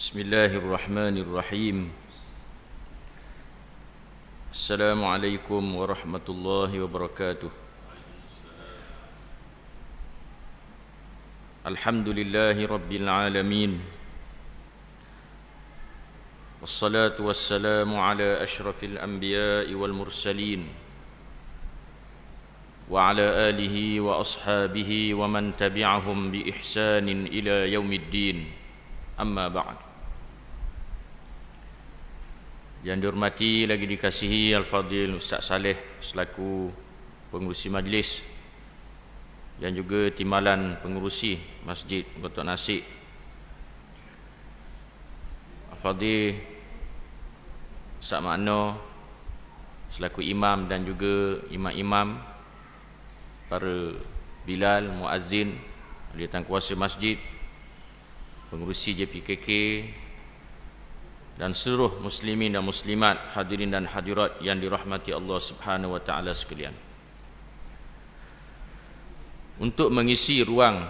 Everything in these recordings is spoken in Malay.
Bismillahirrahmanirrahim. Assalamualaikum warahmatullahi wabarakatuh. Alhamdulillahi rabbil alamin. Wassalatu wassalamu ala ashrafil anbiya'i wal mursalin wa ala alihi wa ashabihi wa man tabi'ahum bi ihsanin ila yaumiddin. Amma ba'd. Yang dihormati lagi dikasihi Al-Fadhil Ustaz Saleh selaku pengurusi majlis dan juga timbalan pengurusi Masjid Gotok Nasik, Al-Fadhil Ustaz Makno selaku imam dan juga imam-imam, para bilal, muazzin, ahli tangkuasa masjid, pengurusi JPKK dan seluruh muslimin dan muslimat, hadirin dan hadirat yang dirahmati Allah Subhanahu wa taala sekalian. Untuk mengisi ruang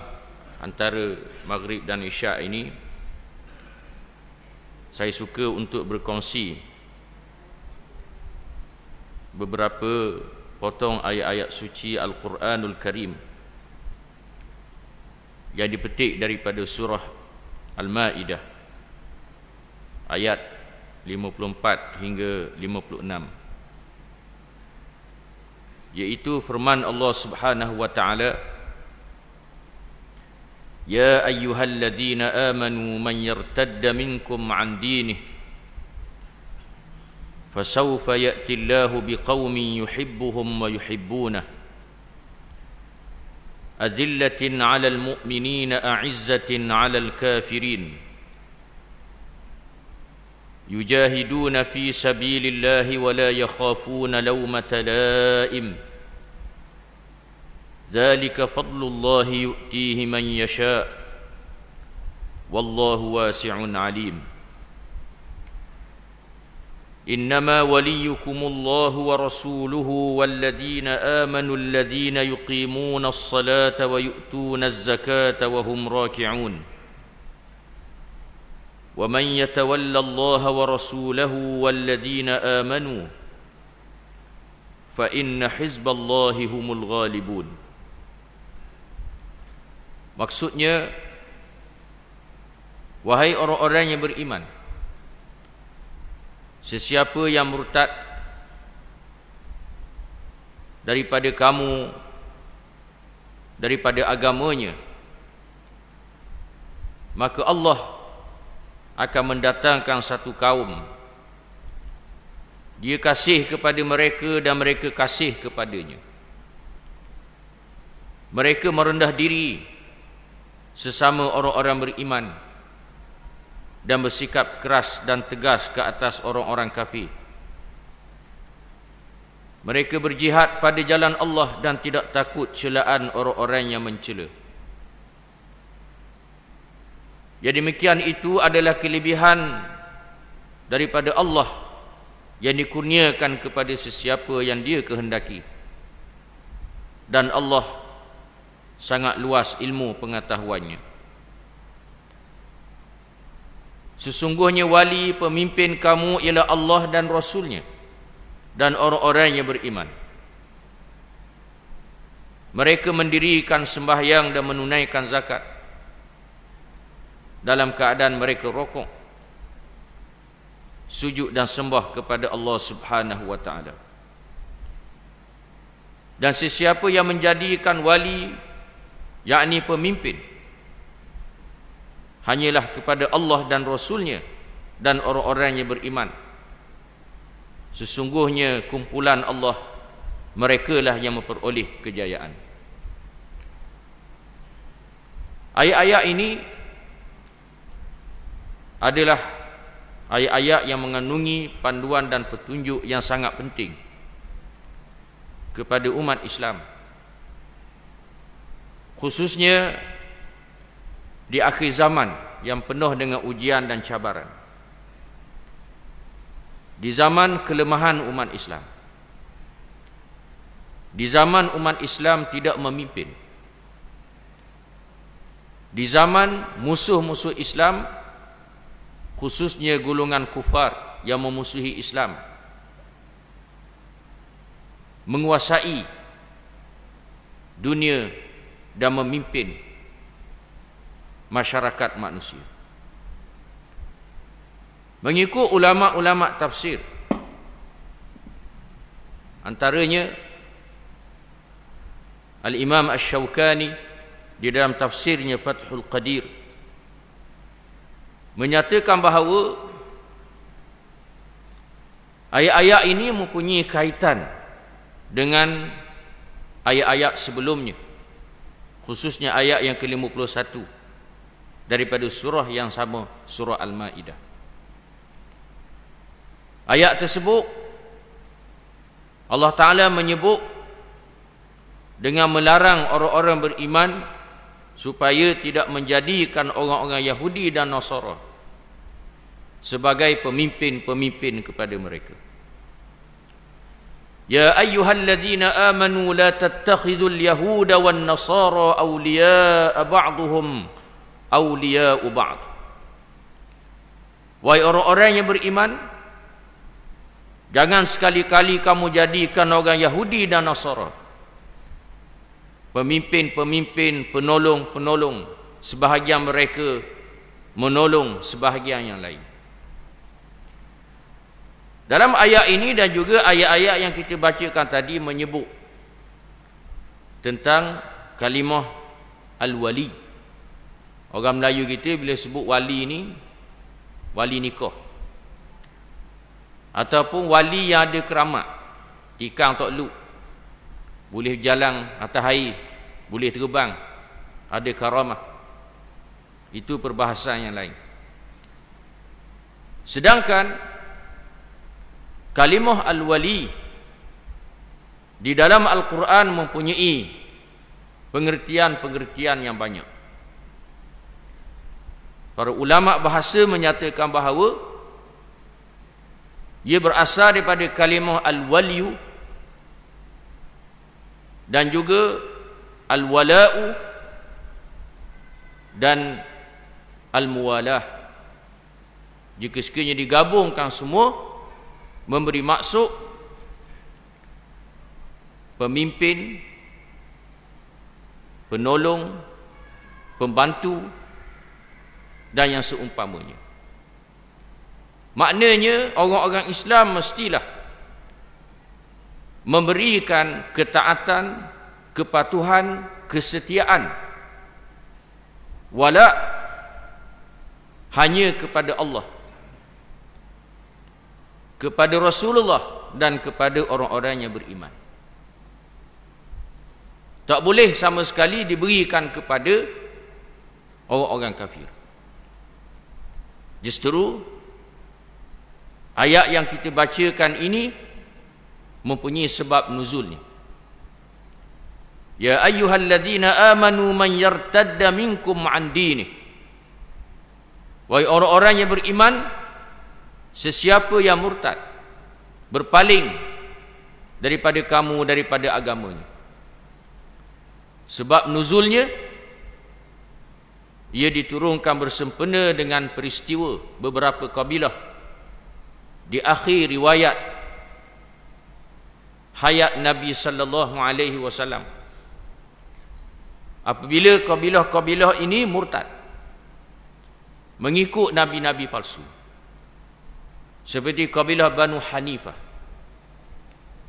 antara maghrib dan isyak ini, saya suka untuk berkongsi beberapa potong ayat-ayat suci Al-Quranul Karim yang dipetik daripada surah Al-Ma'idah ayat 54 hingga 56, yaitu firman Allah Subhanahu wa taala, ya ayyuhalladzina amanu man yartadda minkum an dinih fasawfa ya'ti Allahu biqaumin yuhibbuhum wa yuhibbunah adillatin 'alal mu'minina a'izzatin 'alal kafirin yujahiduna fi sabilillahi wa la yakhafuna lawmata laim dzalika fadlullahi yu'tihi man yasha wallahu wasi'un 'alim. Innama waliyukumullahu wa rasuluhu walladzina amanu alladzina yuqimuna as-salata wa yu'tuna az-zakata wa hum raki'un. Wa man yatawalla Allah wa rasulahu walladzina amanu fa inna hizballahi humul ghalibun. Maksudnya, wahai orang-orang yang beriman, sesiapa yang murtad daripada kamu daripada agamanya, maka Allah akan mendatangkan satu kaum, Dia kasih kepada mereka dan mereka kasih kepadanya. Mereka merendah diri sesama orang-orang beriman dan bersikap keras dan tegas ke atas orang-orang kafir. Mereka berjihad pada jalan Allah dan tidak takut celaan orang-orang yang mencela. Yang demikian itu adalah kelebihan daripada Allah yang dikurniakan kepada sesiapa yang Dia kehendaki. Dan Allah sangat luas ilmu pengetahuannya. Sesungguhnya wali pemimpin kamu ialah Allah dan Rasulnya dan orang-orang yang beriman. Mereka mendirikan sembahyang dan menunaikan zakat dalam keadaan mereka rukuk, sujud dan sembah kepada Allah Subhanahu wa taala. Dan sesiapa yang menjadikan wali, yakni pemimpin, hanyalah kepada Allah dan Rasulnya dan orang-orang yang beriman, sesungguhnya kumpulan Allah, merekalah yang memperoleh kejayaan. Ayat-ayat ini adalah ayat-ayat yang mengandungi panduan dan petunjuk yang sangat penting kepada umat Islam, khususnya di akhir zaman yang penuh dengan ujian dan cabaran. Di zaman kelemahan umat Islam, di zaman umat Islam tidak memimpin, di zaman musuh-musuh Islam khususnya golongan kufar yang memusuhi Islam, menguasai dunia dan memimpin masyarakat manusia. Mengikut ulama-ulama tafsir, antaranya Al-Imam Asy-Syaukani di dalam tafsirnya Fathul Qadir menyatakan bahawa ayat-ayat ini mempunyai kaitan dengan ayat-ayat sebelumnya, khususnya ayat yang ke-51 daripada surah yang sama, surah Al-Maidah. Ayat tersebut Allah Ta'ala menyebut dengan melarang orang-orang beriman supaya tidak menjadikan orang-orang Yahudi dan Nasara sebagai pemimpin-pemimpin kepada mereka. Ya ayyuhalladzina amanu la tattakhidhul yahuda wan nasara awliya'a ba'duhum awliya'u ba'd. Wahai orang-orang yang beriman, jangan sekali-kali kamu jadikan orang Yahudi dan Nasara pemimpin-pemimpin, penolong-penolong, sebahagian mereka menolong sebahagian yang lain. Dalam ayat ini dan juga ayat-ayat yang kita bacakan tadi menyebut tentang kalimah al-wali. Orang Melayu kita bila sebut wali ni, wali nikah, ataupun wali yang ada keramat, tikang tok lu, boleh berjalan atas air, boleh terbang, ada karamah. Itu perbahasan yang lain. Sedangkan kalimah al-wali di dalam Al-Quran mempunyai pengertian-pengertian yang banyak. Para ulama bahasa menyatakan bahawa ia berasal daripada kalimah al-waliyu dan juga al-wala'u dan al-muwalah. Jika sekiranya digabungkan semua, memberi maksud pemimpin, penolong, pembantu dan yang seumpamanya. Maknanya orang-orang Islam mestilah memberikan ketaatan, kepatuhan, kesetiaan wala hanya kepada Allah, kepada Rasulullah dan kepada orang-orang yang beriman. Tak boleh sama sekali diberikan kepada orang-orang kafir. Justru ayat yang kita bacakan ini mempunyai sebab nuzulnya. Ya ayyuhalladzina amanu man yartadda minkum an dinih. Wahai orang-orang yang beriman, sesiapa yang murtad, berpaling daripada kamu, daripada agamanya. Sebab nuzulnya, ia diturunkan bersempena dengan peristiwa beberapa kabilah di akhir riwayat hayat Nabi sallallahu alaihi wasallam. Apabila kabilah-kabilah ini murtad, mengikut nabi-nabi palsu, seperti kabilah Banu Hanifah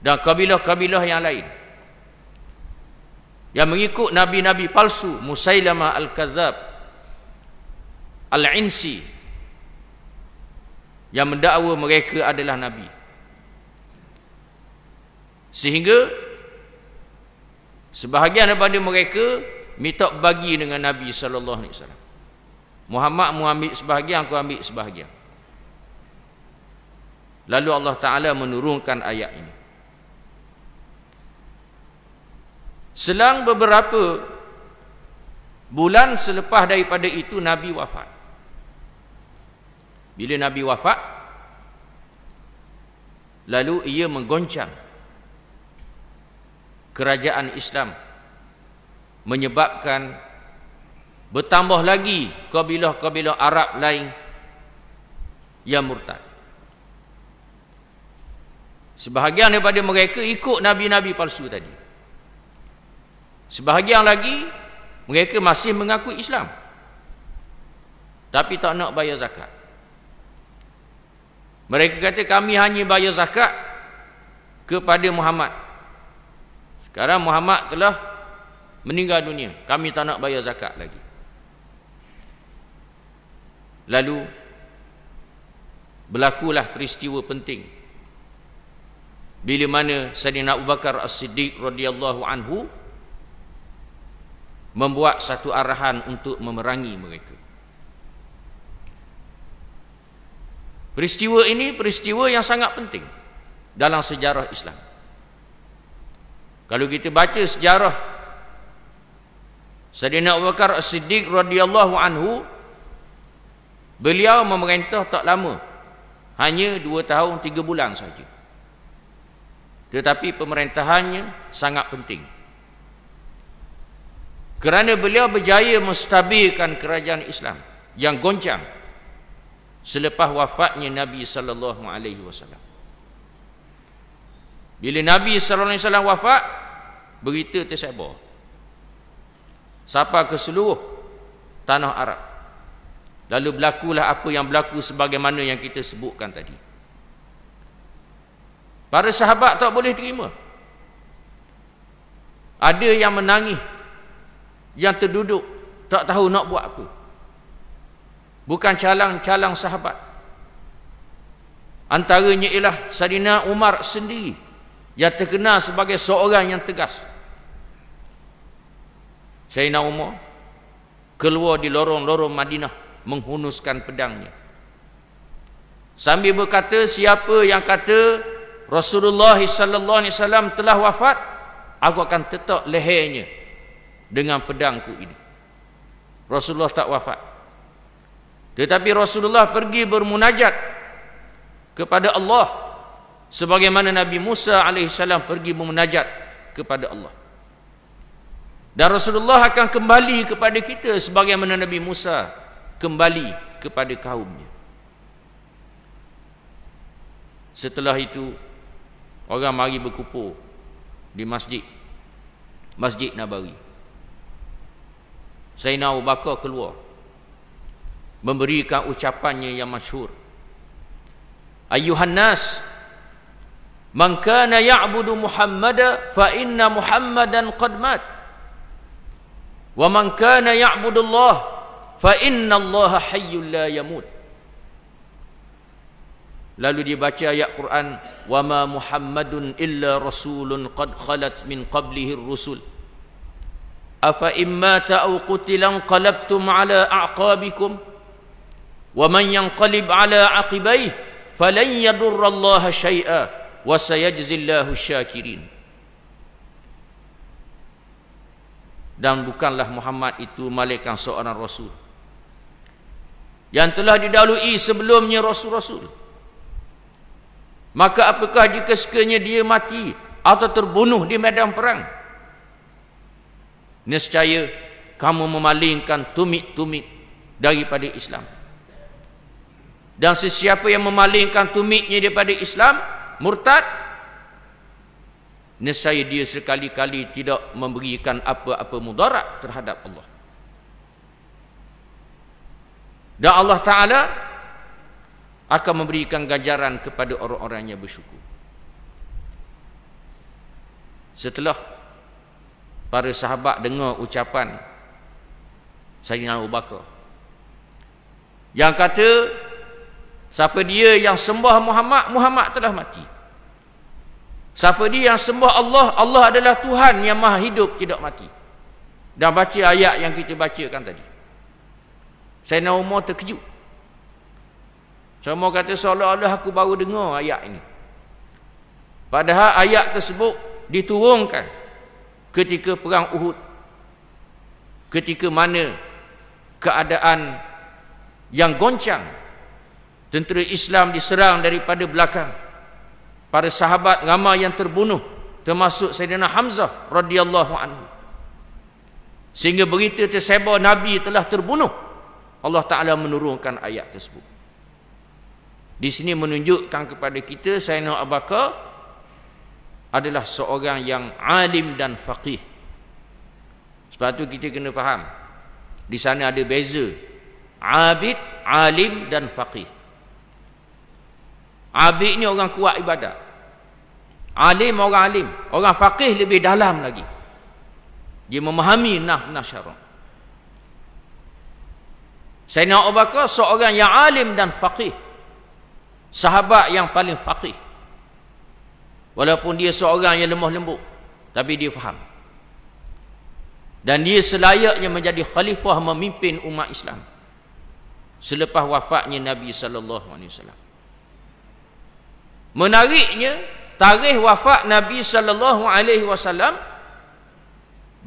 dan kabilah-kabilah yang lain yang mengikut nabi-nabi palsu, Musailamah al-Kadzab, Al-Insi, yang mendakwa mereka adalah nabi, sehingga sebahagian daripada mereka minta bagi dengan Nabi sallallahu alaihi wasallam. Muhammad mu ambil sebahagian, aku ambil sebahagian. Lalu Allah Ta'ala menurunkan ayat ini. Selang beberapa bulan selepas daripada itu Nabi wafat. Bila Nabi wafat, lalu ia menggoncang kerajaan Islam, menyebabkan bertambah lagi kabilah-kabilah Arab lain yang murtad. Sebahagian daripada mereka ikut nabi-nabi palsu tadi. Sebahagian lagi mereka masih mengaku Islam tapi tak nak bayar zakat. Mereka kata kami hanya bayar zakat kepada Muhammad. Sekarang Muhammad telah meninggal dunia, kami tak nak bayar zakat lagi. Lalu berlakulah peristiwa penting bila mana Sayyidina Abu Bakar As-Siddiq radhiyallahu anhu membuat satu arahan untuk memerangi mereka. Peristiwa ini peristiwa yang sangat penting dalam sejarah Islam. Kalau kita baca sejarah Sayyidina Abu Bakar As-Siddiq radhiyallahu anhu, beliau memerintah tak lama, hanya 2 tahun 3 bulan saja. Tetapi pemerintahannya sangat penting. Kerana beliau berjaya menstabilkan kerajaan Islam yang goncang selepas wafatnya Nabi sallallahu alaihi wasallam. Bila Nabi sallallahu alaihi wasallam wafat, berita tersebar sampai ke seluruh tanah Arab. Lalu berlakulah apa yang berlaku sebagaimana yang kita sebutkan tadi. Para sahabat tak boleh terima. Ada yang menangis, yang terduduk, tak tahu nak buat apa. Bukan calang-calang sahabat. Antaranya ialah Sayyidina Umar sendiri yang terkenal sebagai seorang yang tegas. Sayyidina Umar keluar di lorong-lorong Madinah menghunuskan pedangnya sambil berkata, siapa yang kata Rasulullah sallallahu alaihi wasallam telah wafat, aku akan tetak lehernya dengan pedangku ini. Rasulullah tak wafat, tetapi Rasulullah pergi bermunajat kepada Allah sebagaimana Nabi Musa alaihissalam pergi bermunajat kepada Allah. Dan Rasulullah akan kembali kepada kita sebagaimana Nabi Musa kembali kepada kaumnya. Setelah itu orang mari berkumpul di Masjid Nabawi. Sayyidina Abu Bakar keluar memberikan ucapannya yang masyhur. Ayyuhan nas, man kana ya'budu Muhammada fa inna Muhammadan qad mat. Wa man kana ya'budu Allah fa inna Allah hayyul la yamut. Lalu dibaca ayat Quran, wa ma Muhammadun illa rasulun qad khalat min qablihi ar-rusul afa immata aw qutila qalabtum ala a'qabikum wa man yanqalib ala aqibaihi falan yadurra Allah syai'a wa sayajzillahu syakirin. Dan bukanlah Muhammad itu malaikat seorang rasul yang telah didahului sebelumnya rasul-rasul. Maka apakah jika sekiranya dia mati atau terbunuh di medan perang, nescaya kamu memalingkan tumit-tumit daripada Islam. Dan sesiapa yang memalingkan tumitnya daripada Islam, murtad, nescaya dia sekali-kali tidak memberikan apa-apa mudarat terhadap Allah. Dan Allah Ta'ala akan memberikan ganjaran kepada orang-orang yang bersyukur. Setelah para sahabat dengar ucapan Sayyidina Abu Bakar yang kata, siapa dia yang sembah Muhammad, Muhammad telah mati. Siapa dia yang sembah Allah, Allah adalah Tuhan yang maha hidup, tidak mati. Dan baca ayat yang kita bacakan tadi. Sayyidina Umar terkejut. Semua kata seolah-olah aku baru dengar ayat ini. Padahal ayat tersebut diturunkan ketika perang Uhud. Ketika mana keadaan yang goncang, tentera Islam diserang daripada belakang. Para sahabat ramai yang terbunuh, termasuk Sayyidina Hamzah radhiyallahu anhu. Sehingga berita tersebar Nabi telah terbunuh. Allah Ta'ala menurunkan ayat tersebut. Di sini menunjukkan kepada kita Sayyidina Abu Bakar adalah seorang yang alim dan faqih. Sebab tu kita kena faham, di sana ada beza abid, alim dan faqih. Abid ni orang kuat ibadat, alim orang alim, orang faqih lebih dalam lagi, dia memahami nas syarak. Sayyidina Abu Bakar seorang yang alim dan faqih, sahabat yang paling faqih. Walaupun dia seorang yang lemah lembut, tapi dia faham. Dan dia selayaknya menjadi khalifah memimpin umat Islam selepas wafatnya Nabi sallallahu alaihi wasallam. Menariknya, tarikh wafat Nabi sallallahu alaihi wasallam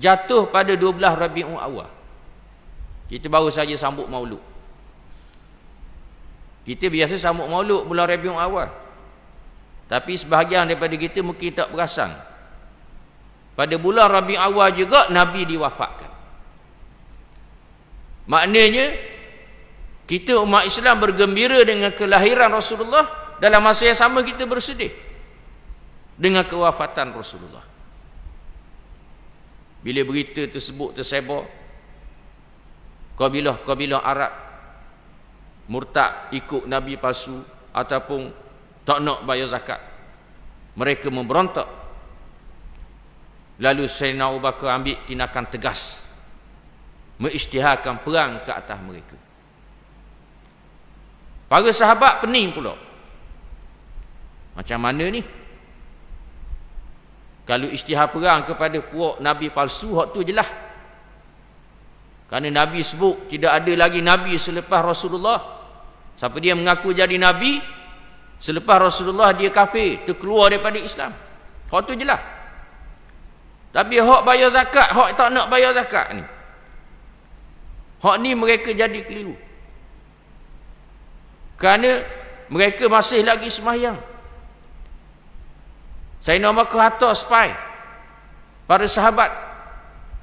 jatuh pada 12 Rabiul Awal. Kita baru saja sambut Maulud. Kita biasa sambut Maulud bulan Rabiul Awal. Tapi sebahagian daripada kita mungkin tak perasan, pada bulan Rabiul Awal juga Nabi diwafatkan. Maknanya kita umat Islam bergembira dengan kelahiran Rasulullah, dalam masa yang sama kita bersedih dengan kewafatan Rasulullah. Bila berita tersebut tersebar, kabilah Arab murtad ikut Nabi palsu ataupun tak nak bayar zakat, mereka memberontak. Lalu Sayyidina Abu Bakar ambil tindakan tegas, mengisytiharkan perang ke atas mereka. Para sahabat pening pula, macam mana ni kalau isytihar perang kepada puak Nabi palsu? Hak tu jelas, kerana Nabi sebut tidak ada lagi Nabi selepas Rasulullah. Siapa dia mengaku jadi Nabi selepas Rasulullah, dia kafir, terkeluar daripada Islam. Hak tu jelas. Tapi hak bayar zakat, hak tak nak bayar zakat ni, hak ni mereka jadi keliru, kerana mereka masih lagi sembahyang. Sayyidina Abu Bakar hantar spy para sahabat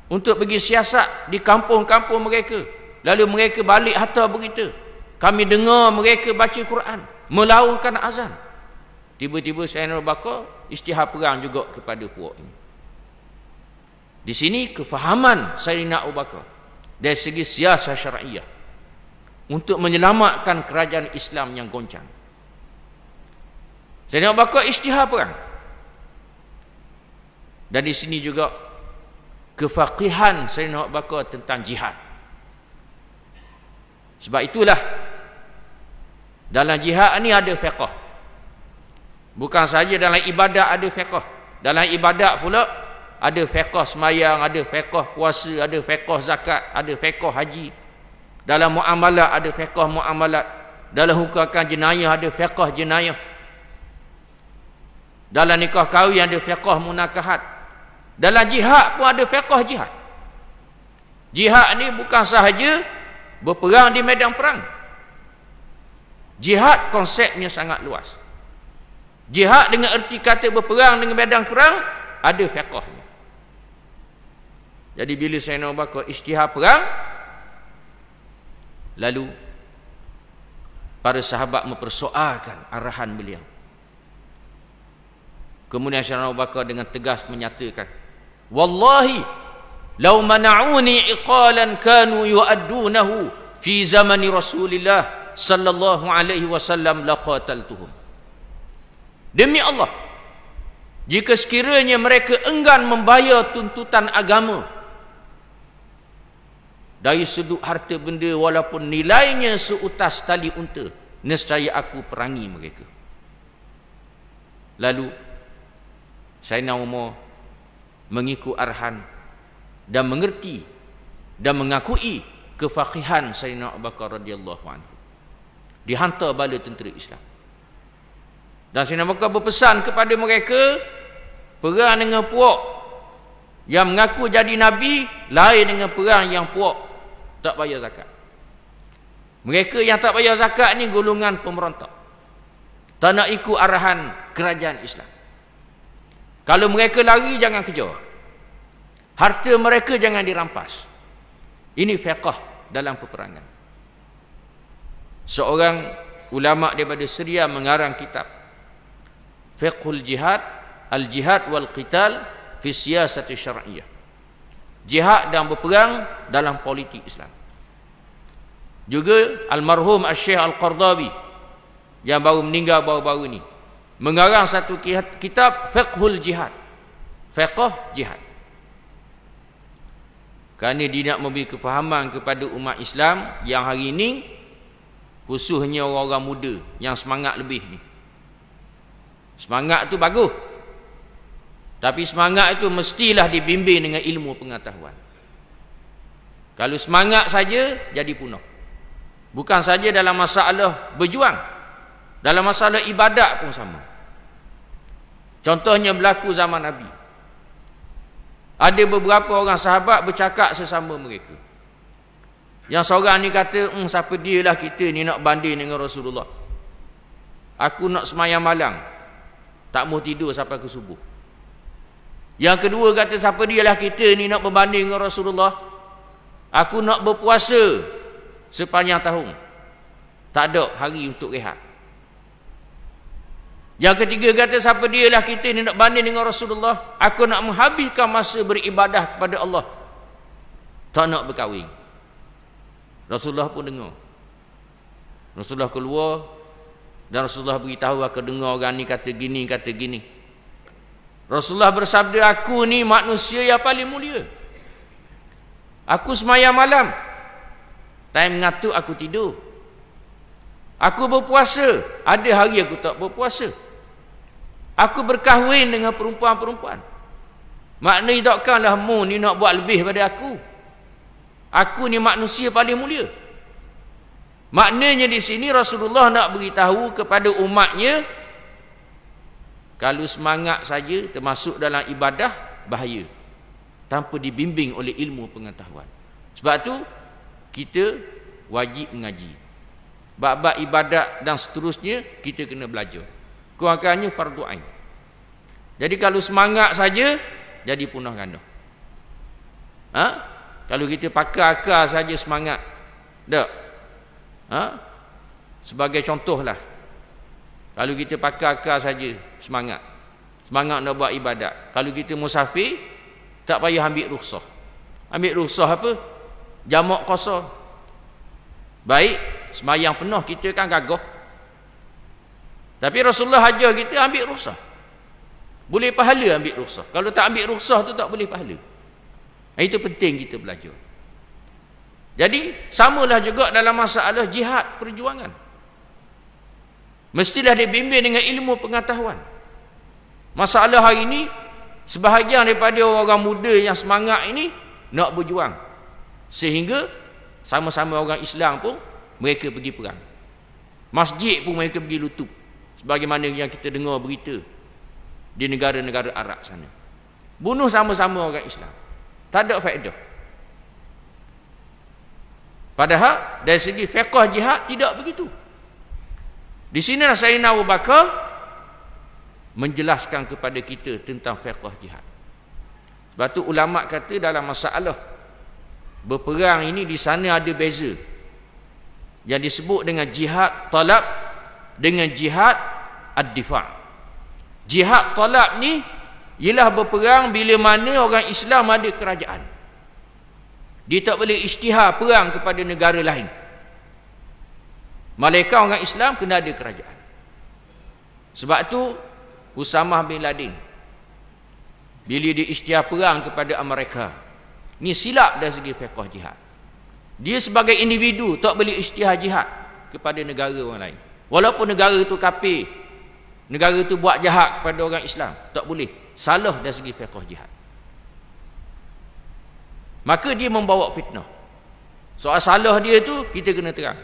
untuk pergi siasat di kampung-kampung mereka. Lalu mereka balik hantar berita, kami dengar mereka baca Quran, melaungkan azan. Tiba-tiba Sayyidina Abu Bakar isytihar perang juga kepada puak ini. Di sini kefahaman Sayyidina Abu Bakar dari segi siasat syariah untuk menyelamatkan kerajaan Islam yang goncang. Sayyidina Abu Bakar isytihar perang. Dan di sini juga kefaqihan Sayyidina Abu Bakar tentang jihad. Sebab itulah dalam jihad ni ada fiqh. Bukan saja dalam ibadat ada fiqh. Dalam ibadat pula ada fiqh semayang, ada fiqh puasa, ada fiqh zakat, ada fiqh haji. Dalam muamalat ada fiqh muamalat. Dalam hukuman jenayah ada fiqh jenayah. Dalam nikah kahwin ada fiqh munakahat. Dalam jihad pun ada fiqh jihad. Jihad ni bukan sahaja berperang di medan perang. Jihad konsepnya sangat luas. Jihad dengan erti kata berperang dengan medan perang ada fiqhnya. Jadi bila Sayyidina Abu Bakar isytihar perang, lalu para sahabat mempersoalkan arahan beliau. Kemudian Sayyidina Abu Bakar dengan tegas menyatakan, wallahi law mana'uni iqalan kanu yu'addunahu fi zamani Rasulillah sallallahu alaihi wasallam laqataltuhum. Demi Allah, jika sekiranya mereka enggan membayar tuntutan agama dari sudut harta benda walaupun nilainya seutas tali unta, nescaya aku perangi mereka. Lalu Sayyidina Umar mengikut arahan dan mengerti dan mengakui kefaqihan Sayyidina Abu Bakar radhiyallahu anhu. Dihantar bala tentera Islam. Dan Sayyidina Abu Bakar berpesan kepada mereka, perang dengan puak yang mengaku jadi Nabi lain dengan perang yang puak tak bayar zakat. Mereka yang tak bayar zakat ni golongan pemberontak, tak nak ikut arahan kerajaan Islam. Kalau mereka lari, jangan kejar. Harta mereka jangan dirampas. Ini fiqh dalam peperangan. Seorang ulama daripada Syria mengarang kitab Fiqhul Jihad, Al-Jihad wal Qital fi Siyasati Syar'iyyah. Jihad dan berperang dalam politik Islam. Juga almarhum Asy-Syaikh Al-Qardawi yang baru meninggal baru-baru ni mengarang satu kitab Fiqhul Jihad, Fiqh Jihad. Kerana dia nak memberi kefahaman kepada umat Islam yang hari ini, khususnya orang-orang muda yang semangat lebih ni. Semangat tu bagus, tapi semangat itu mestilah dibimbing dengan ilmu pengetahuan. Kalau semangat saja, jadi punah. Bukan saja dalam masalah berjuang, dalam masalah ibadat pun sama. Contohnya berlaku zaman Nabi. Ada beberapa orang sahabat bercakap sesama mereka. Yang seorang ni kata, siapa dia lah kita ni nak banding dengan Rasulullah. Aku nak semayang malam, tak mau tidur sampai ke subuh. Yang kedua kata, siapa dia lah kita ni nak berbanding dengan Rasulullah. Aku nak berpuasa sepanjang tahun, tak ada hari untuk rehat. Yang ketiga kata, siapa dia lah kita ni nak banding dengan Rasulullah. Aku nak menghabiskan masa beribadah kepada Allah, tak nak berkahwin. Rasulullah pun dengar. Rasulullah keluar dan Rasulullah beritahu, aku dengar orang ni kata gini, kata gini. Rasulullah bersabda, aku ni manusia yang paling mulia. Aku semayang malam, time ngantuk aku tidur. Aku berpuasa, ada hari aku tak berpuasa. Aku berkahwin dengan perempuan-perempuan. Maknanya takkanlah mu ni nak buat lebih pada aku. Aku ni manusia paling mulia. Maknanya di sini Rasulullah nak beritahu kepada umatnya, kalau semangat saja termasuk dalam ibadah, bahaya tanpa dibimbing oleh ilmu pengetahuan. Sebab tu kita wajib mengaji. Bab-bab ibadat dan seterusnya kita kena belajar. Kurangkannya fardu ain. Jadi kalau semangat saja, jadi punah ganda. Kalau kita pakai akal saja semangat, tak? Sebagai contohlah, kalau kita pakai akal saja semangat nak buat ibadat. Kalau kita musafir, tak payah ambil rukhsah. Ambil rukhsah apa? Jamak qasar. Baik, semayang penuh kita kan gagah. Tapi Rasulullah ajar kita ambil rukhsah. Boleh pahala ambil rukhsah. Kalau tak ambil rukhsah tu tak boleh pahala. Itu penting kita belajar. Jadi samalah juga dalam masalah jihad, perjuangan. Mestilah dibimbing dengan ilmu pengetahuan. Masalah hari ini, sebahagian daripada orang muda yang semangat ini nak berjuang, sehingga sama-sama orang Islam pun mereka pergi perang. Masjid pun mereka pergi lutut, sebagaimana yang kita dengar berita di negara-negara Arab sana. Bunuh sama-sama orang Islam, tak ada faedah. Padahal dari segi fiqh jihad tidak begitu. Di sini Sayyidina Abu Bakar menjelaskan kepada kita tentang fiqh jihad. Sebab tu ulama kata dalam masalah berperang ini di sana ada beza. Yang disebut dengan jihad talab dengan jihad ad-difa'. Jihad talab ni ialah berperang bila mana orang Islam ada kerajaan. Dia tak boleh isytihar perang kepada negara lain. Malaikat orang Islam kena ada kerajaan. Sebab tu Usamah bin Laden bila dia isytihar perang kepada Amerika, ni silap dari segi fiqh jihad. Dia sebagai individu tak boleh isytihar jihad kepada negara orang lain. Walaupun negara itu kafir, negara itu buat jahat kepada orang Islam, tak boleh. Salah dari segi fiqh jihad. Maka dia membawa fitnah. Soal salah dia tu kita kena terang.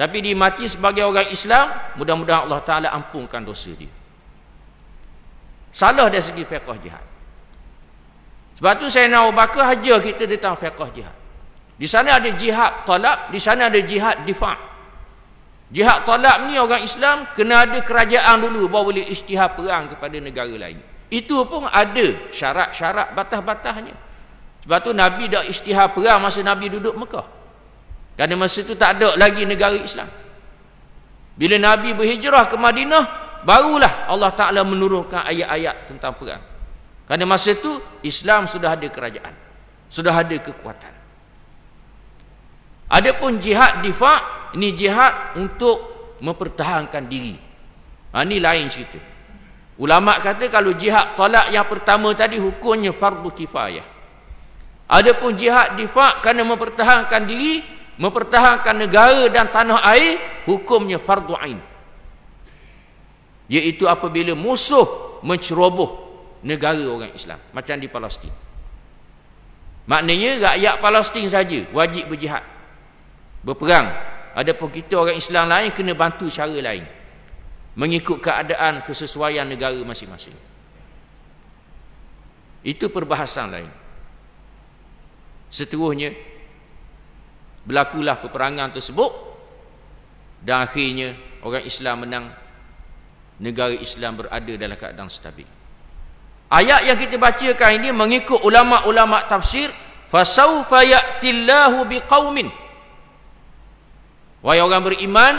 Tapi dia mati sebagai orang Islam, mudah-mudahan Allah Ta'ala ampunkan dosa dia. Salah dari segi fiqh jihad. Sebab tu Sayyidina Abu Bakar ajar kita tentang fiqh jihad. Di sana ada jihad talab, di sana ada jihad difa'. Jihad talab ni orang Islam kena ada kerajaan dulu baru boleh isytihar perang kepada negara lain. Itu pun ada syarat-syarat batas-batasnya. Sebab tu Nabi dah isytihar perang masa Nabi duduk Mekah. Kerana masa tu tak ada lagi negara Islam. Bila Nabi berhijrah ke Madinah, barulah Allah Ta'ala menurunkan ayat-ayat tentang perang. Kerana masa itu Islam sudah ada kerajaan, sudah ada kekuatan. Adapun jihad difa', ini jihad untuk mempertahankan diri. Ini lain cerita. Ulama kata kalau jihad talak yang pertama tadi hukumnya fardu kifayah. Adapun jihad difa' kerana mempertahankan diri, mempertahankan negara dan tanah air, hukumnya fardu ain. Iaitu apabila musuh menceroboh negara orang Islam, macam di Palestin. Maknanya rakyat Palestin saja wajib berjihad, berperang. Adapun kita orang Islam lain kena bantu cara lain, mengikut keadaan kesesuaian negara masing-masing. Itu perbahasan lain. Seterusnya berlakulah peperangan tersebut dan akhirnya orang Islam menang. Negara Islam berada dalam keadaan stabil. Ayat yang kita bacakan ini mengikut ulama-ulama tafsir, fasawfa ya'tillahu biqaumin. Wahai orang beriman,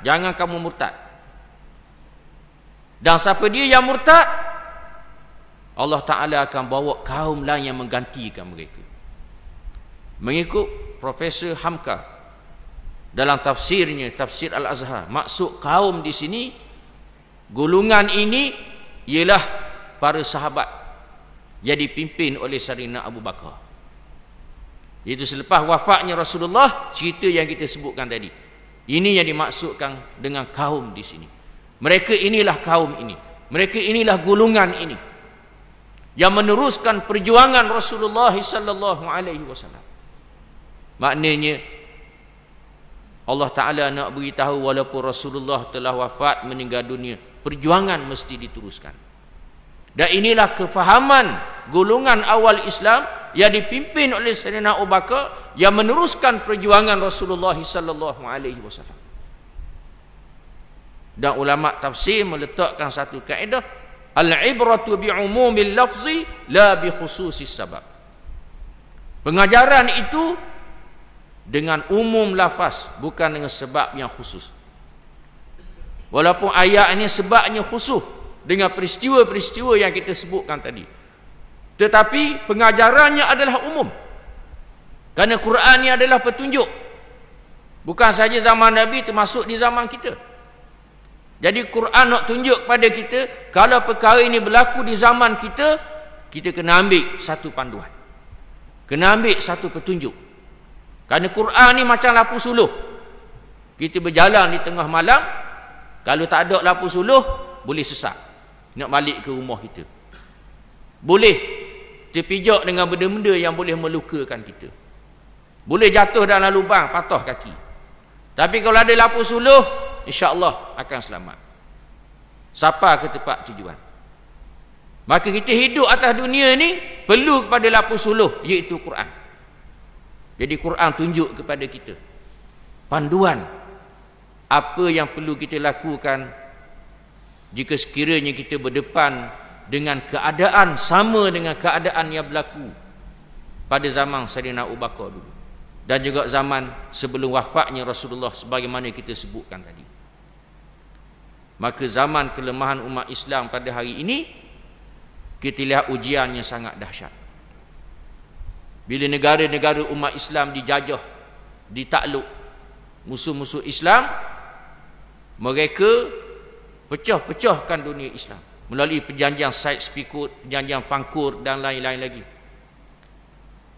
jangan kamu murtad. Dan siapa dia yang murtad, Allah Ta'ala akan bawa kaum lain yang menggantikan mereka. Mengikut Profesor Hamka dalam tafsirnya, tafsir Al-Azhar, maksud kaum di sini, golongan ini ialah para sahabat yang dipimpin oleh Sayyidina Abu Bakar. Itu selepas wafatnya Rasulullah, cerita yang kita sebutkan tadi. Ini yang dimaksudkan dengan kaum di sini. Mereka inilah kaum ini. Mereka inilah golongan ini yang meneruskan perjuangan Rasulullah sallallahu alaihi wasallam. Maknanya Allah Ta'ala nak beritahu walaupun Rasulullah telah wafat, meninggal dunia, perjuangan mesti diteruskan. Dan inilah kefahaman golongan awal Islam yang dipimpin oleh Sayyidina Abu Bakar yang meneruskan perjuangan Rasulullah sallallahu alaihi wasallam. Dan ulama tafsir meletakkan satu kaedah, al-ibratu bi'umumil lafzi la bi khususis sabab. Pengajaran itu dengan umum lafaz, bukan dengan sebab yang khusus. Walaupun ayat ini sebabnya khusus dengan peristiwa-peristiwa yang kita sebutkan tadi, tetapi pengajarannya adalah umum. Kerana Quran ini adalah petunjuk, bukan saja zaman Nabi, termasuk di zaman kita. Jadi Quran nak tunjuk pada kita, kalau perkara ini berlaku di zaman kita, kita kena ambil satu panduan, kena ambil satu petunjuk. Kerana Quran ni macam lampu suluh. Kita berjalan di tengah malam, kalau tak ada lampu suluh, boleh sesat nak balik ke rumah kita, boleh terpijak dengan benda-benda yang boleh melukakan kita, boleh jatuh dalam lubang, patah kaki. Tapi kalau ada lampu suluh, insya-Allah akan selamat, sampai ke tempat tujuan. Maka kita hidup atas dunia ni perlu kepada lampu suluh, iaitu Quran. Jadi Quran tunjuk kepada kita panduan apa yang perlu kita lakukan jika sekiranya kita berdepan dengan keadaan sama dengan keadaan yang berlaku pada zaman Sayyidina Abu Bakar dulu, dan juga zaman sebelum wafatnya Rasulullah sebagaimana kita sebutkan tadi. Maka zaman kelemahan umat Islam pada hari ini, kita lihat ujiannya sangat dahsyat. Bila negara-negara umat Islam dijajah, ditakluk musuh-musuh Islam, mereka pecah-pecahkan dunia Islam melalui perjanjian Sykes-Picot, perjanjian Pangkur dan lain-lain lagi.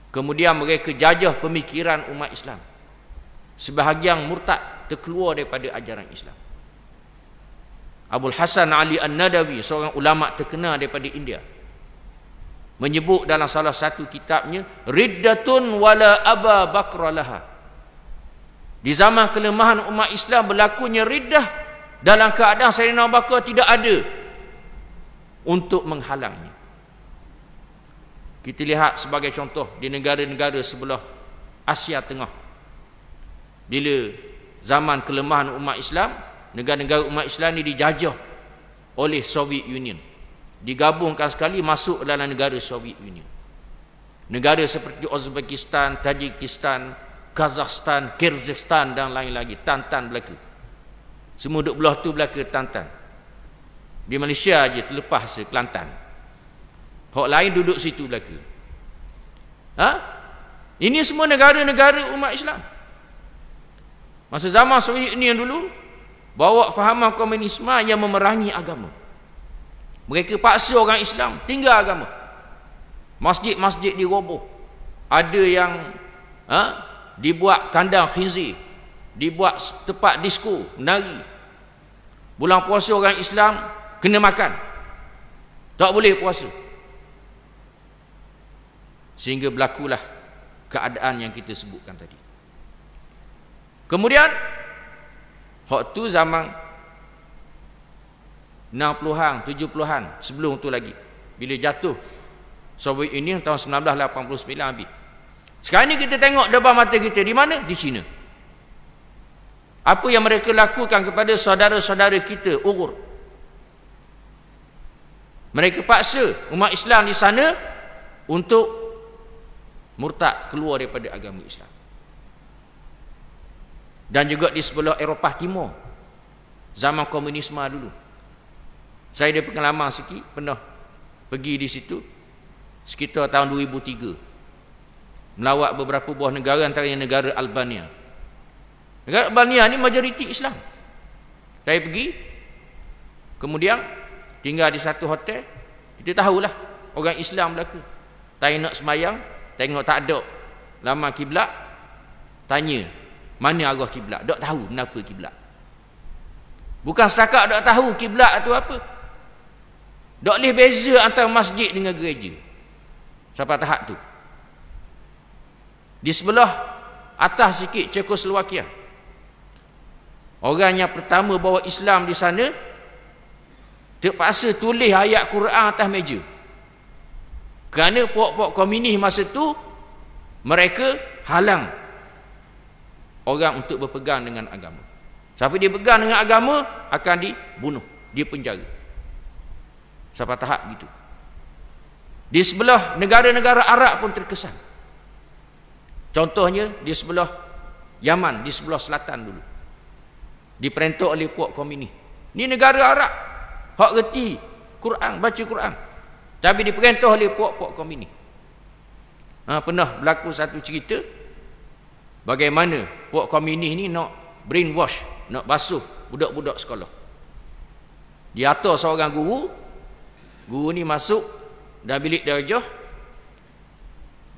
Kemudian mereka jajah pemikiran umat Islam. Sebahagian murtad, terkeluar daripada ajaran Islam. Abul Hasan Ali An-Nadawi, seorang ulama terkenal daripada India, menyebut dalam salah satu kitabnya, riddatun wala aba bakra laha. Di zaman kelemahan umat Islam berlakunya riddah, dalam keadaan Sayyidina Abu Bakar tidak ada untuk menghalangnya. Kita lihat sebagai contoh di negara-negara sebelah Asia Tengah, bila zaman kelemahan umat Islam, negara-negara umat Islam ini dijajah oleh Soviet Union, digabungkan sekali masuk dalam negara Soviet Union. Negara seperti Uzbekistan, Tajikistan, Kazakhstan, Kyrgyzstan dan lain lagi, Tan berlaku. Semua duduk belah tu belaka Kelantan. Di Malaysia je terlepas Kelantan. Hak lain duduk situ belaka. Ini semua negara-negara umat Islam. Masa zaman Soviet Union dulu, bawa fahaman komunisme yang memerangi agama. Mereka paksa orang Islam tinggal agama. Masjid-masjid diroboh. Ada yang dibuat kandang khinzir, dibuat tempat disko, menari. Bulan puasa orang Islam kena makan, tak boleh puasa. Sehingga berlakulah keadaan yang kita sebutkan tadi. Kemudian waktu zaman 60-an, 70-an, sebelum tu lagi, bila jatuh Soviet Union tahun 1989 habis. Sekarang ni kita tengok depan mata kita, di mana? Di China. Apa yang mereka lakukan kepada saudara-saudara kita Uyghur. Mereka paksa umat Islam di sana untuk murtad, keluar daripada agama Islam. Dan juga di sebelah Eropah Timur, zaman komunisme dulu. Saya ada pengalaman sikit, pernah pergi di situ sekitar tahun 2003, melawat beberapa buah negara, antaranya negara Albania. Negara Albania ni majoriti Islam. Saya pergi, kemudian tinggal di satu hotel. Kita tahulah orang Islam belaka. Saya nak semayang, tengok tak ada lama kiblat, tanya mana arah kiblat. Tak tahu kenapa kiblat. Bukan setakat tak tahu kiblat tu apa, tak boleh beza antara masjid dengan gereja. Sampai tahap tu. Di sebelah atas sikit Czechoslovakia, orang yang pertama bawa Islam di sana terpaksa tulis ayat Quran atas meja. Kerana puak-puak komunis masa tu, mereka halang orang untuk berpegang dengan agama. Siapa dia pegang dengan agama akan dibunuh, dia penjara. Sampai tahap gitu. Di sebelah negara-negara Arab pun terkesan. Contohnya di sebelah Yaman, di sebelah selatan dulu, diperintah oleh puak komunis. Ni negara Arab, hak reti Quran, baca Quran, tapi diperintah oleh puak-puak komunis. Pernah berlaku satu cerita bagaimana puak komunis ni nak brainwash, nak basuh budak-budak sekolah. Dia atur seorang guru ni masuk dalam bilik darjah,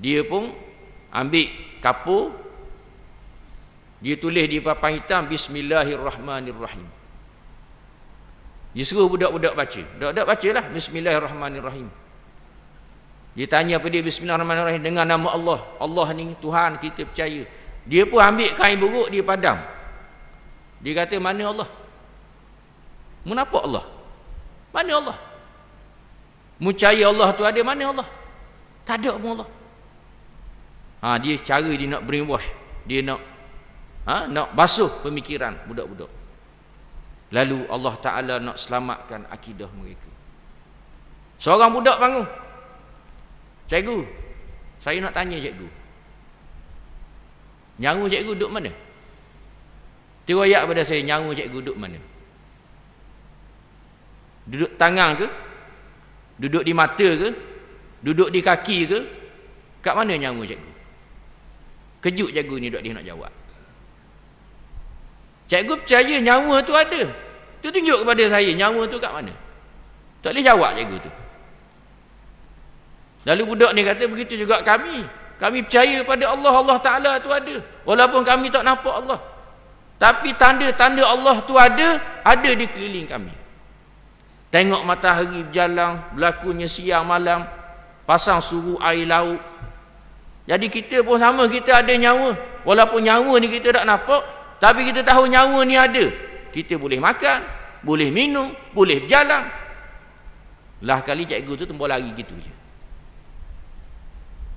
dia pun ambil kapur, dia tulis di papan hitam Bismillahirrahmanirrahim. Dia suruh budak-budak baca. Budak-budak bacalah Bismillahirrahmanirrahim. Dia tanya pada dia, Bismillahirrahmanirrahim, dengan nama Allah. Allah ni Tuhan kita percaya. Dia pun ambil kain buruk, dia padam. Dia kata, mana Allah? Menapa Allah? Mana Allah? Percaya Allah tu ada, mana Allah? Tak ada pun Allah. Dia cara dia nak brainwash, dia nak basuh pemikiran budak-budak. Lalu Allah Ta'ala nak selamatkan akidah mereka. Seorang budak bangun, cikgu, saya nak tanya cikgu, nyawa cikgu duduk mana? Teroyak pada saya, nyawa cikgu duduk mana? Duduk tangan ke? Duduk di mata ke? Duduk di kaki ke? Kat mana nyawa cikgu? Kejut cikgu ni duduk dia nak jawab. Cikgu percaya nyawa tu ada. Tu tunjuk kepada saya nyawa tu kat mana. Tak boleh jawab cikgu tu. Lalu budak ni kata, begitu juga kami. Kami percaya pada Allah, Allah Ta'ala tu ada. Walaupun kami tak nampak Allah, tapi tanda-tanda Allah tu ada di keliling kami. Tengok matahari berjalan, berlakunya siang malam, pasang suhu air laut. Jadi kita pun sama, kita ada nyawa. Walaupun nyawa ni kita tak nampak, tapi kita tahu nyawa ni ada. Kita boleh makan, boleh minum, boleh berjalan. Lah kali cikgu tu tembak lari gitu je.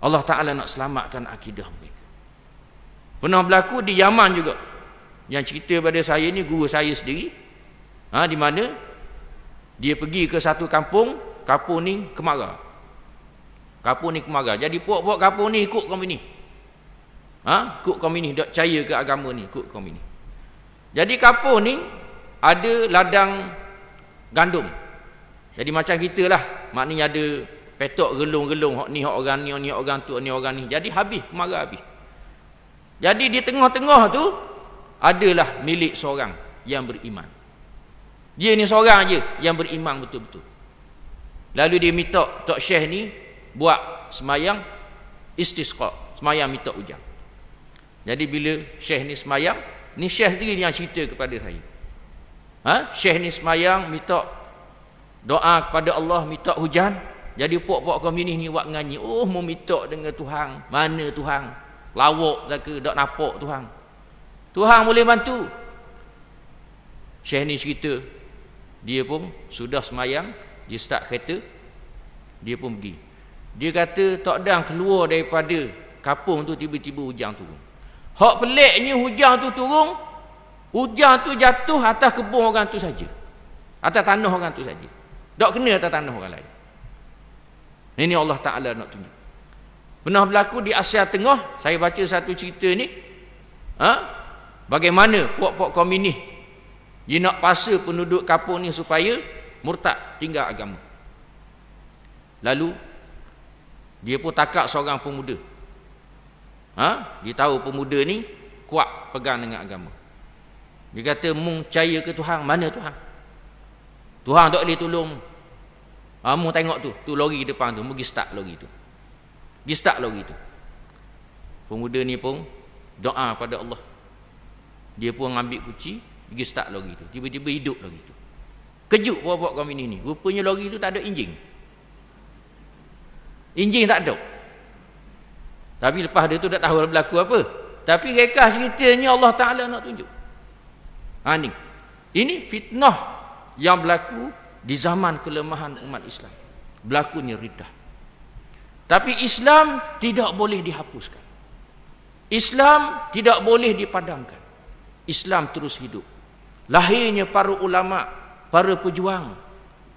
Allah Ta'ala nak selamatkan akidah mereka. Pernah berlaku di Yaman juga. Yang cerita pada saya ni guru saya sendiri. Di mana dia pergi ke satu kampung, kampung ni Kemara. Kampung ni Kemara. Jadi puak-puak kampung ni ikut komunis. Ikut komunis, tak percaya ke agama ni, ikut komunis. Jadi kampung ni ada ladang gandum. Jadi macam kita lah, maknanya ada petok gelung-gelung, hok ni hok orang ni, ni orang tu, ni orang ni. Jadi habis, kemarau habis. Jadi di tengah-tengah tu adalah milik seorang yang beriman. Dia ni seorang je yang beriman betul-betul. Lalu dia minta Tok Syekh ni buat semayang istisqa, semayang minta hujan. Jadi bila Syekh ni semayang, ni Syekh sendiri yang cerita kepada saya. Syekh ni semayang minta doa kepada Allah, minta hujan. Jadi puak-puak komunis ni buat nganyi, oh mau minta dengan Tuhan, mana Tuhan? Lawak ke, tak nampak Tuhan. Tuhan boleh bantu. Syekh ni cerita, dia pun sudah semayang, dia start kereta, dia pun pergi. Dia kata tak ada keluar daripada kapung tu, tiba-tiba hujan turun. Hak peliknya hujan tu turun, hujan tu jatuh atas kebun orang tu saja, atas tanah orang tu saja, tak kena atas tanah orang lain. Ini Allah Ta'ala nak tunjuk. Pernah berlaku di Asia Tengah, saya baca satu cerita ni, bagaimana puak-puak komunis dia nak paksa penduduk kampung ni supaya murtad, tinggal agama. Lalu dia pun takak seorang pemuda. Dia tahu pemuda ni kuat pegang dengan agama. Dia kata, mung percaya ke Tuhan? Mana Tuhan? Tuhan tak boleh tolong. Mung tengok tu lori depan tu, pergi start lori tu. Pergi start lori tu. Pemuda ni pun doa pada Allah. Dia pun ambil kunci, pergi start lori tu. Tiba-tiba hidup lori tu. Kejut puak-puak komunis ni. Rupanya lori tu tak ada enjin. Enjin tak ada. Tapi lepas dia tu tak tahu berlaku apa. Tapi rekah ceritanya Allah Ta'ala nak tunjuk. Ini fitnah yang berlaku di zaman kelemahan umat Islam. Berlakunya riddah. Tapi Islam tidak boleh dihapuskan. Islam tidak boleh dipadamkan. Islam terus hidup. Lahirnya para ulama, para pejuang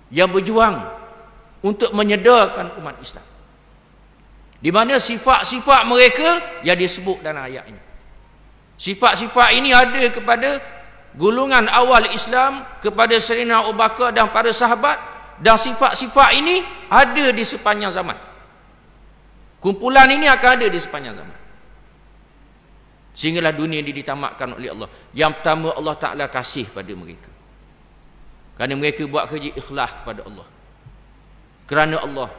yang berjuang untuk menyedarkan umat Islam. Di mana sifat-sifat mereka yang disebut dalam ayat ini. Sifat-sifat ini ada kepada golongan awal Islam, kepada Sayyidina Abu Bakar dan para sahabat, dan sifat-sifat ini ada di sepanjang zaman. Kumpulan ini akan ada di sepanjang zaman. Sehinggalah dunia ini ditamatkan oleh Allah. Yang pertama, Allah Ta'ala kasih pada mereka. Kerana mereka buat kerja ikhlas kepada Allah. Kerana Allah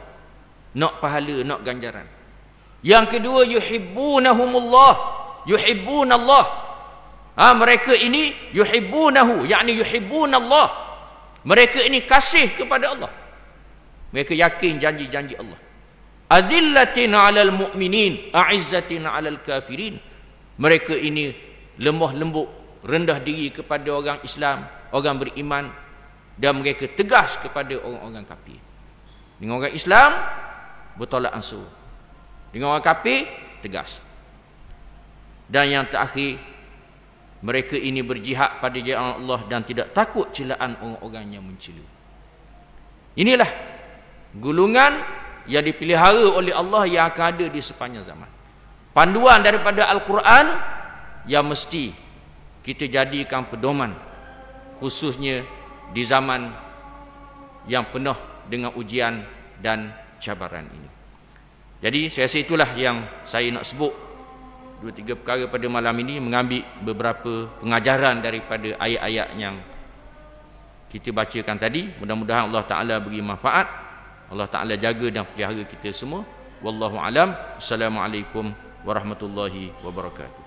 nak pahala, nak ganjaran. Yang kedua, yuhibbunahumullah, yuhibbunallah. Mereka ini yuhibbunahu, yakni yuhibbunallah. Mereka ini kasih kepada Allah. Mereka yakin janji-janji Allah. Adillatin 'alal mu'minin, a'izzatin 'alal kafirin. Mereka ini lemah lembut, rendah diri kepada orang Islam, orang beriman, dan mereka tegas kepada orang-orang kafir. Dengan orang Islam bertolak ansur, dengan orang kafir tegas. Dan yang terakhir, mereka ini berjihad pada jalan Allah dan tidak takut celaan orang-orang yang mencela. Inilah golongan yang dipelihara oleh Allah yang akan ada di sepanjang zaman. Panduan daripada Al-Quran yang mesti kita jadikan pedoman, khususnya di zaman yang penuh dengan ujian dan cabaran ini. Jadi saya rasa itulah yang saya nak sebut, 2-3 perkara pada malam ini, mengambil beberapa pengajaran daripada ayat-ayat yang kita bacakan tadi. Mudah-mudahan Allah Ta'ala beri manfaat. Allah Ta'ala jaga dan pelihara kita semua. Wallahu alam. Assalamualaikum warahmatullahi wabarakatuh.